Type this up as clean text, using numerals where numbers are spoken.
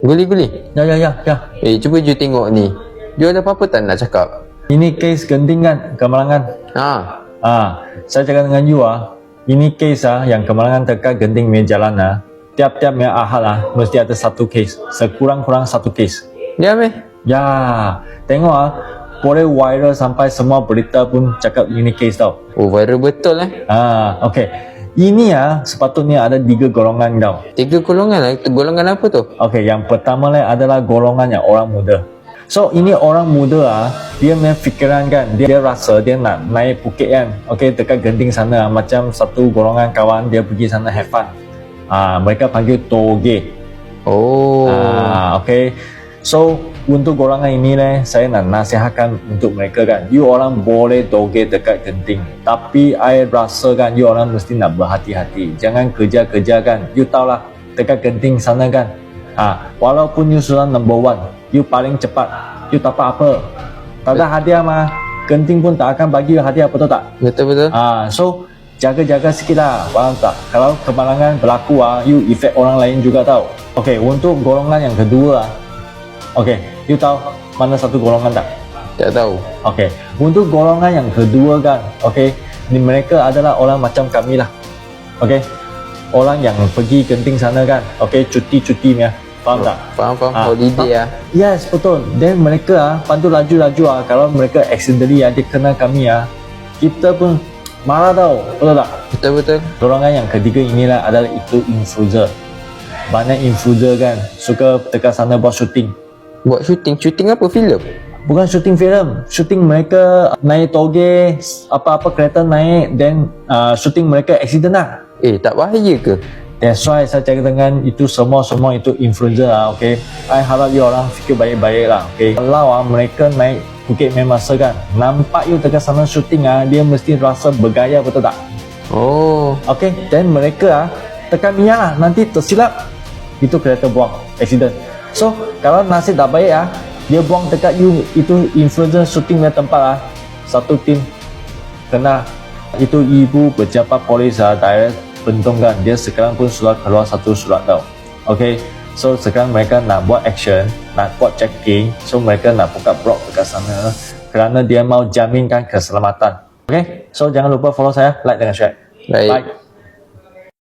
Guli-guli. Ya. Cuba you tengok ni. You ada apa-apa tak nak cakap? Ini kes genting kan, Kemalangan. Saya cakap dengan you ini kes yang Kemalangan dekat genting punya jalan tiap-tiap punya ahad mesti ada satu kes, sekurang-kurang satu kes. Dia meh? Ya, tengok boleh viral sampai semua berita pun cakap ini kes tau. Oh, viral betul Okey. Ini sepatutnya ada 3 golongan tau. 3 golongan lah. Itu golongan apa tu? Okey, yang pertama adalah golongan yang orang muda. So, ini orang muda dia punya fikiran kan, dia rasa dia nak naik bukit kan. Okey, dekat genting sana macam satu golongan kawan dia pergi sana have fun. Mereka panggil toge. Oh. Okey. So, untuk golongan ini saya nak nasihatkan untuk mereka kan, you orang boleh toge dekat genting, tapi I rasa kan you orang mesti nak berhati-hati. Jangan kerja-kerja kan. You tahulah dekat genting sana kan, walaupun you sudah number 1, you paling cepat, you tak apa-apa, tak ada hadiah genting pun tak akan bagi you hadiah, betul tak? Betul. So jaga-jaga sikit faham tak? Kalau kemalangan berlaku you efek orang lain juga tahu. Okey, untuk golongan yang kedua okey, you tahu mana satu golongan tak? Tak tahu. Okey, untuk golongan yang kedua kan, okey, ni mereka adalah orang macam kami lah. Okey, orang yang pergi genting sana kan, okey, cuti-cuti punya, faham tak? Faham. Holiday Yes, betul. Dan mereka pandu laju-laju kalau mereka accidentally dia kena kami kita pun marah tau, betul tak? Betul. Golongan yang ketiga inilah adalah itu influencer. Banyak influencer kan suka dekat sana buat syuting. Buat syuting apa? Filem? Bukan syuting filem, syuting mereka naik toge, apa-apa kereta naik, dan syuting mereka accident Tak bahaya ke? That's why saya cakap dengan itu semua itu influencer okay. I harap you orang fikir baik-baik okay. Kalau mereka naik Bukit Memasa kan, nampak you dekat sana syuting dia mesti rasa bergaya, betul tak? Oh. Okay, dan mereka tekan minyak nanti tersilap, itu kereta buang, accident. So, kalau nasib tak baik dia buang dekat you, itu influencer syuting punya tempat satu tim kena. Itu ibu pejabat polis daerah Bentong kan, dia sekarang pun sudah keluar satu surat tau. Okay, so sekarang mereka nak buat action, nak buat checking. So mereka nak buka blog dekat sana kerana dia mau jaminkan keselamatan. Okay, so jangan lupa follow saya, like dan share. Baik. Bye.